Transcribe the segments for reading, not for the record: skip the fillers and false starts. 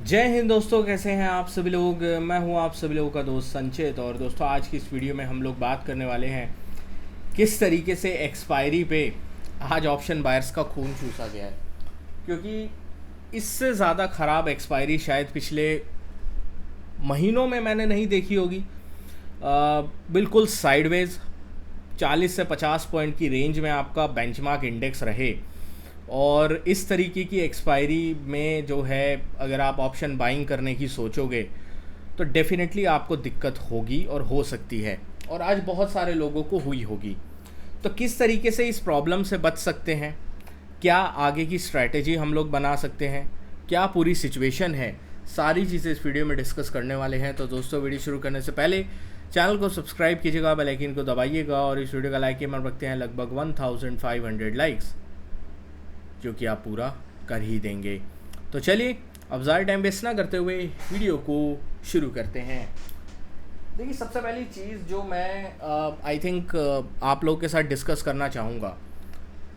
जय हिंद दोस्तों, कैसे हैं आप सभी लोग। मैं हूं आप सभी लोगों का दोस्त संचित। और दोस्तों, आज की इस वीडियो में हम लोग बात करने वाले हैं किस तरीके से एक्सपायरी पे आज ऑप्शन बायर्स का खून चूसा गया है। क्योंकि इससे ज़्यादा ख़राब एक्सपायरी शायद पिछले महीनों में मैंने नहीं देखी होगी। बिल्कुल साइडवेज 40 से 50 पॉइंट की रेंज में आपका बेंचमार्क इंडेक्स रहे और इस तरीके की एक्सपायरी में जो है, अगर आप ऑप्शन बाइंग करने की सोचोगे तो डेफिनेटली आपको दिक्कत होगी और हो सकती है, और आज बहुत सारे लोगों को हुई होगी। तो किस तरीके से इस प्रॉब्लम से बच सकते हैं, क्या आगे की स्ट्रैटेजी हम लोग बना सकते हैं, क्या पूरी सिचुएशन है, सारी चीज़ें इस वीडियो में डिस्कस करने वाले हैं। तो दोस्तों, वीडियो शुरू करने से पहले चैनल को सब्सक्राइब कीजिएगा, बेल आइकन को दबाइएगा और इस वीडियो का लाइक की हम रखते हैं लगभग 1500 लाइक्स, जो कि आप पूरा कर ही देंगे। तो चलिए, अब ज़्यादा टाइम वेस्ट ना करते हुए वीडियो को शुरू करते हैं। देखिए, सबसे पहली चीज़ जो मैं आई थिंक आप लोग के साथ डिस्कस करना चाहूँगा,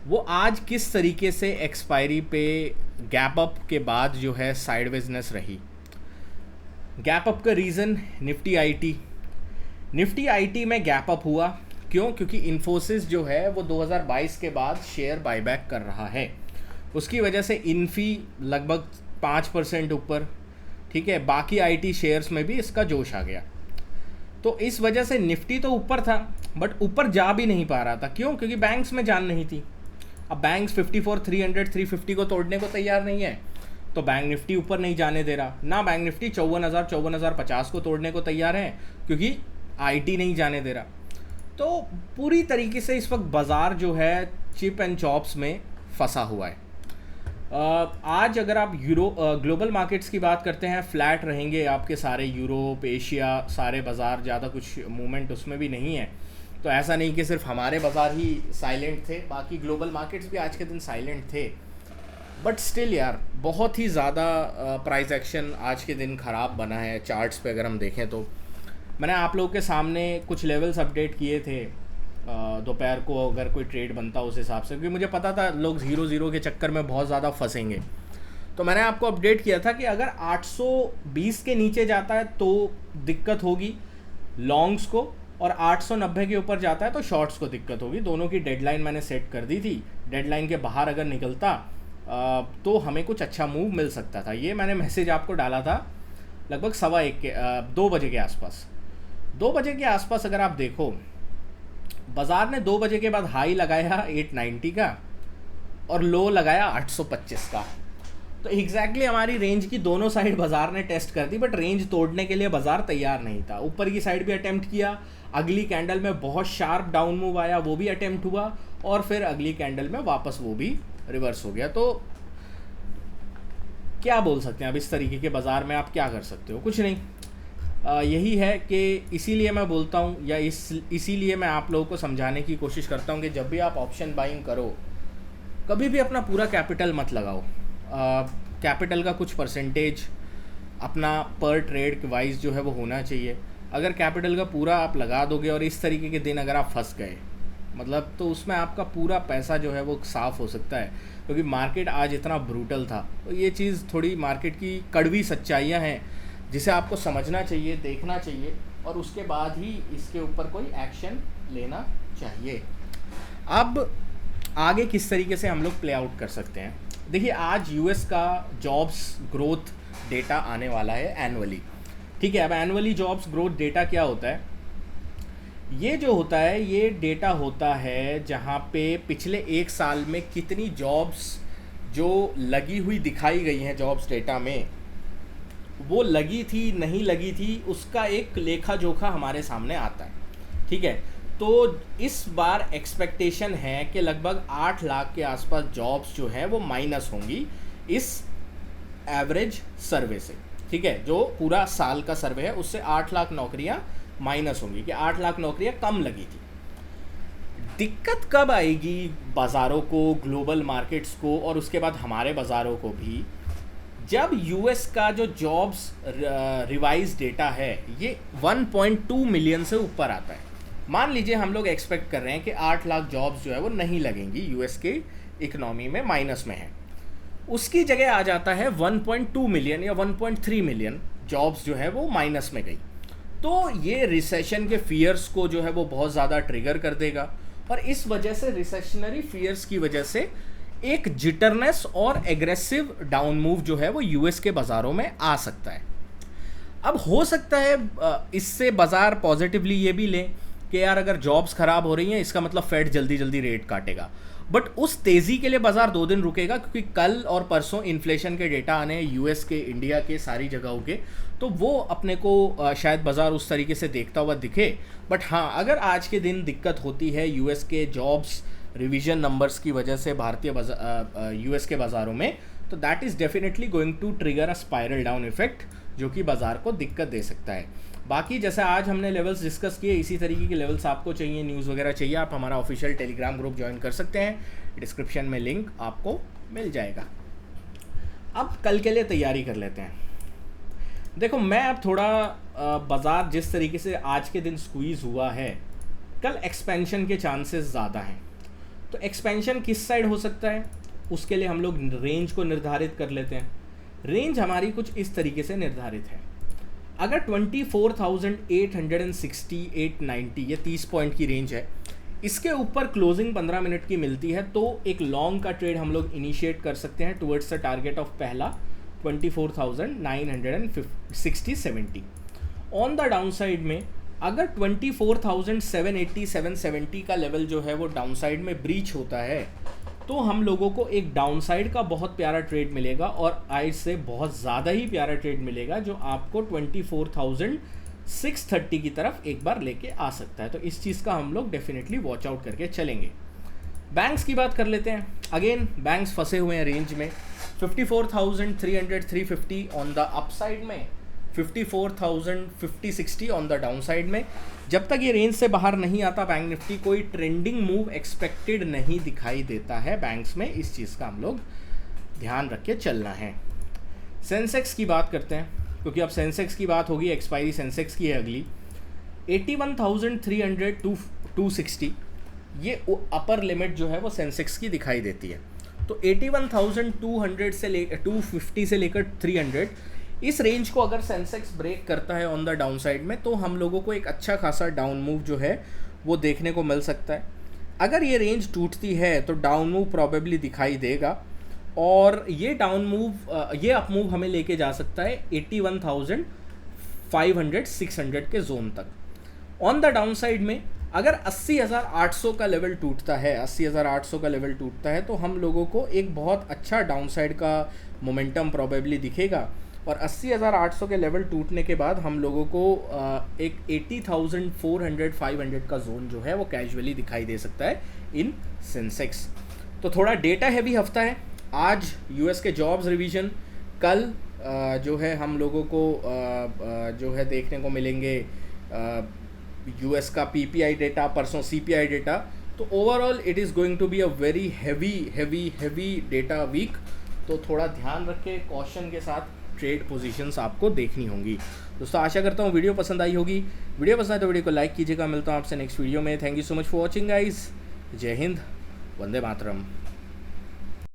वो आज किस तरीके से एक्सपायरी पे गैप अप के बाद जो है साइडवेजनेस रही। गैप अप का रीज़न निफ्टी आईटी में गैप अप हुआ। क्यों? क्योंकि इन्फोसिस जो है वो 2022 के बाद शेयर बायबैक कर रहा है, उसकी वजह से इन्फी लगभग 5% ऊपर। ठीक है, बाकी आईटी शेयर्स में भी इसका जोश आ गया। तो इस वजह से निफ्टी तो ऊपर था, बट ऊपर जा भी नहीं पा रहा था। क्यों? क्योंकि बैंक्स में जान नहीं थी। अब बैंक्स 54, 300, 350 को तोड़ने को तैयार नहीं है, तो बैंक निफ्टी ऊपर नहीं जाने दे रहा ना। बैंक निफ्टी 54,050 को तोड़ने को तैयार है, क्योंकि आईटी नहीं जाने दे रहा। तो पूरी तरीके से इस वक्त बाज़ार जो है चिप एंड चॉप्स में फंसा हुआ है। आज अगर आप ग्लोबल मार्केट्स की बात करते हैं, फ्लैट रहेंगे आपके सारे यूरोप, एशिया, सारे बाज़ार, ज़्यादा कुछ मूवमेंट उसमें भी नहीं है। तो ऐसा नहीं कि सिर्फ हमारे बाज़ार ही साइलेंट थे, बाकी ग्लोबल मार्केट्स भी आज के दिन साइलेंट थे। बट स्टिल यार, बहुत ही ज़्यादा प्राइस एक्शन आज के दिन ख़राब बना है। चार्ट्स पे अगर हम देखें तो मैंने आप लोगों के सामने कुछ लेवल्स अपडेट किए थे दोपहर को, अगर कोई ट्रेड बनता उस हिसाब से, क्योंकि मुझे पता था लोग 0-0 के चक्कर में बहुत ज़्यादा फंसेंगे। तो मैंने आपको अपडेट किया था कि अगर 820 के नीचे जाता है तो दिक्कत होगी लॉन्ग्स को, और 890 के ऊपर जाता है तो शॉर्ट्स को दिक्कत होगी। दोनों की डेडलाइन मैंने सेट कर दी थी। डेडलाइन के बाहर अगर निकलता तो हमें कुछ अच्छा मूव मिल सकता था। ये मैंने मैसेज आपको डाला था लगभग 2 बजे के आसपास। 2 बजे के आसपास अगर आप देखो, बाज़ार ने 2 बजे के बाद हाई लगाया 890 का और लो लगाया 825 का। तो एग्जैक्टली हमारी रेंज की दोनों साइड बाज़ार ने टेस्ट कर दी, बट रेंज तोड़ने के लिए बाज़ार तैयार नहीं था। ऊपर की साइड भी अटेम्प्ट किया, अगली कैंडल में बहुत शार्प डाउन मूव आया, वो भी अटेम्प्ट हुआ, और फिर अगली कैंडल में वापस वो भी रिवर्स हो गया। तो क्या बोल सकते हैं अब इस तरीके के बाज़ार में आप क्या कर सकते हो? कुछ नहीं। यही है कि इसीलिए मैं बोलता हूँ, या इसीलिए मैं आप लोगों को समझाने की कोशिश करता हूँ कि जब भी आप ऑप्शन बाइंग करो, कभी भी अपना पूरा कैपिटल मत लगाओ। कैपिटल का कुछ परसेंटेज अपना पर ट्रेड वाइज जो है वो होना चाहिए। अगर कैपिटल का पूरा आप लगा दोगे और इस तरीके के दिन अगर आप फंस गए, मतलब, तो उसमें आपका पूरा पैसा जो है वो साफ़ हो सकता है। क्योंकि मार्केट आज इतना ब्रूटल था, तो ये चीज़ थोड़ी मार्केट की कड़वी सच्चाइयाँ हैं जिसे आपको समझना चाहिए, देखना चाहिए, और उसके बाद ही इसके ऊपर कोई एक्शन लेना चाहिए। अब आगे किस तरीके से हम लोग प्ले आउट कर सकते हैं? देखिए, आज यूएस का जॉब्स ग्रोथ डेटा आने वाला है एनुअली। ठीक है, अब एनुअली जॉब्स ग्रोथ डेटा क्या होता है? ये जो होता है, ये डेटा होता है जहाँ पे पिछले 1 साल में कितनी जॉब्स जो लगी हुई दिखाई गई हैं जॉब्स डेटा में, वो लगी थी नहीं लगी थी, उसका एक लेखा जोखा हमारे सामने आता है। ठीक है, तो इस बार एक्सपेक्टेशन है कि लगभग 8 लाख के आसपास जॉब्स जो है वो माइनस होंगी इस एवरेज सर्वे से। ठीक है, जो पूरा साल का सर्वे है उससे 8 लाख नौकरियां माइनस होंगी, कि 8 लाख नौकरियां कम लगी थी। दिक्कत कब आएगी बाज़ारों को, ग्लोबल मार्केट्स को, और उसके बाद हमारे बाज़ारों को भी, जब यूएस का जो जॉब्स रिवाइज डेटा है ये 1.2 मिलियन से ऊपर आता है। मान लीजिए हम लोग एक्सपेक्ट कर रहे हैं कि 8 लाख जॉब्स जो है वो नहीं लगेंगी, यूएस के इकोनॉमी में माइनस में है। उसकी जगह आ जाता है 1.2 मिलियन या 1.3 मिलियन जॉब्स जो है वो माइनस में गई। तो ये रिसेशन के फियर्स को जो है वो बहुत ज़्यादा ट्रिगर कर देगा, और इस वजह से रिसेशनरी फियर्स की वजह से एक जिटरनेस और एग्रेसिव डाउन मूव जो है वो यूएस के बाज़ारों में आ सकता है। अब हो सकता है इससे बाज़ार पॉजिटिवली ये भी लें कि यार अगर जॉब्स ख़राब हो रही हैं इसका मतलब फेड जल्दी जल्दी रेट काटेगा, बट उस तेज़ी के लिए बाज़ार 2 दिन रुकेगा, क्योंकि कल और परसों इन्फ्लेशन के डेटा आने हैं यूएस के, इंडिया के, सारी जगहों के, तो वो अपने को शायद बाज़ार उस तरीके से देखता हुआ दिखे। बट हाँ, अगर आज के दिन दिक्कत होती है यूएस के जॉब्स रिवीजन नंबर्स की वजह से भारतीय यूएस के बाज़ारों में, तो that is definitely going to trigger a spiral down effect, जो कि बाज़ार को दिक्कत दे सकता है। बाकी जैसे आज हमने लेवल्स डिस्कस किए, इसी तरीके के लेवल्स आपको चाहिए, न्यूज़ वगैरह चाहिए, आप हमारा ऑफिशियल टेलीग्राम ग्रुप ज्वाइन कर सकते हैं, डिस्क्रिप्शन में लिंक आपको मिल जाएगा। अब कल के लिए तैयारी कर लेते हैं। देखो, मैं अब थोड़ा बाज़ार जिस तरीके से आज के दिन स्क्वीज़ हुआ है, कल एक्सपेंशन के चांसेस ज़्यादा हैं। तो एक्सपेंशन किस साइड हो सकता है, उसके लिए हम लोग रेंज को निर्धारित कर लेते हैं। रेंज हमारी कुछ इस तरीके से निर्धारित है। अगर 24,860-890 ये 30 पॉइंट की रेंज है, इसके ऊपर क्लोजिंग 15 मिनट की मिलती है, तो एक लॉन्ग का ट्रेड हम लोग इनिशिएट कर सकते हैं टुवर्ड्स द टारगेट ऑफ पहला 24,960-70। ऑन द डाउन साइड में अगर 24,780-770 का लेवल जो है वो डाउन साइड में ब्रीच होता है, तो हम लोगों को एक डाउन साइड का बहुत प्यारा ट्रेड मिलेगा, और आज से बहुत ज़्यादा ही प्यारा ट्रेड मिलेगा, जो आपको 24,630 की तरफ एक बार लेके आ सकता है। तो इस चीज़ का हम लोग डेफिनेटली वॉच आउट करके चलेंगे। बैंक्स की बात कर लेते हैं। अगेन बैंक्स फंसे हुए हैं रेंज में, 54,300-350 ऑन द अपसाइड में, 54,050-60 ऑन द डाउन साइड में। जब तक ये रेंज से बाहर नहीं आता बैंक निफ्टी, कोई ट्रेंडिंग मूव एक्सपेक्टेड नहीं दिखाई देता है बैंक्स में। इस चीज़ का हम लोग ध्यान रख के चलना है। सेंसेक्स की बात करते हैं, क्योंकि अब सेंसेक्स की बात होगी, एक्सपायरी सेंसेक्स की है अगली। 81,300-260 ये अपर लिमिट जो है वो सेंसेक्स की दिखाई देती है। तो 81,200 से 250 से लेकर 300, इस रेंज को अगर सेंसेक्स ब्रेक करता है ऑन द डाउन साइड में, तो हम लोगों को एक अच्छा खासा डाउन मूव जो है वो देखने को मिल सकता है। अगर ये रेंज टूटती है तो डाउन मूव प्रॉबेबली दिखाई देगा, और ये डाउन मूव ये अप मूव हमें लेके जा सकता है 81,500-600 के जोन तक। ऑन द डाउन साइड में अगर 80,800 का लेवल टूटता है, 80,800 का लेवल टूटता है, तो हम लोगों को एक बहुत अच्छा डाउन साइड का मोमेंटम प्रॉबेबली दिखेगा, और 80,800 के लेवल टूटने के बाद हम लोगों को एक 80,400-500 का जोन जो है वो कैजुअली दिखाई दे सकता है इन सेंसेक्स। तो थोड़ा डेटा हैवी हफ्ता है। आज यूएस के जॉब्स रिवीजन, कल जो है हम लोगों को जो है देखने को मिलेंगे यूएस का पीपीआई डेटा, परसों सीपीआई डेटा। तो overall it is going to be a very heavy data week. तो थोड़ा ध्यान रखें, कॉशन के साथ ट्रेड पोजीशंस आपको देखनी होंगी। दोस्तों, आशा करता हूँ वीडियो पसंद आई होगी। वीडियो पसंद आए तो वीडियो को लाइक कीजिएगा। मिलता हूँ आपसे नेक्स्ट वीडियो में। Thank you so much for watching guys. जय हिंद, वंदे मातरम।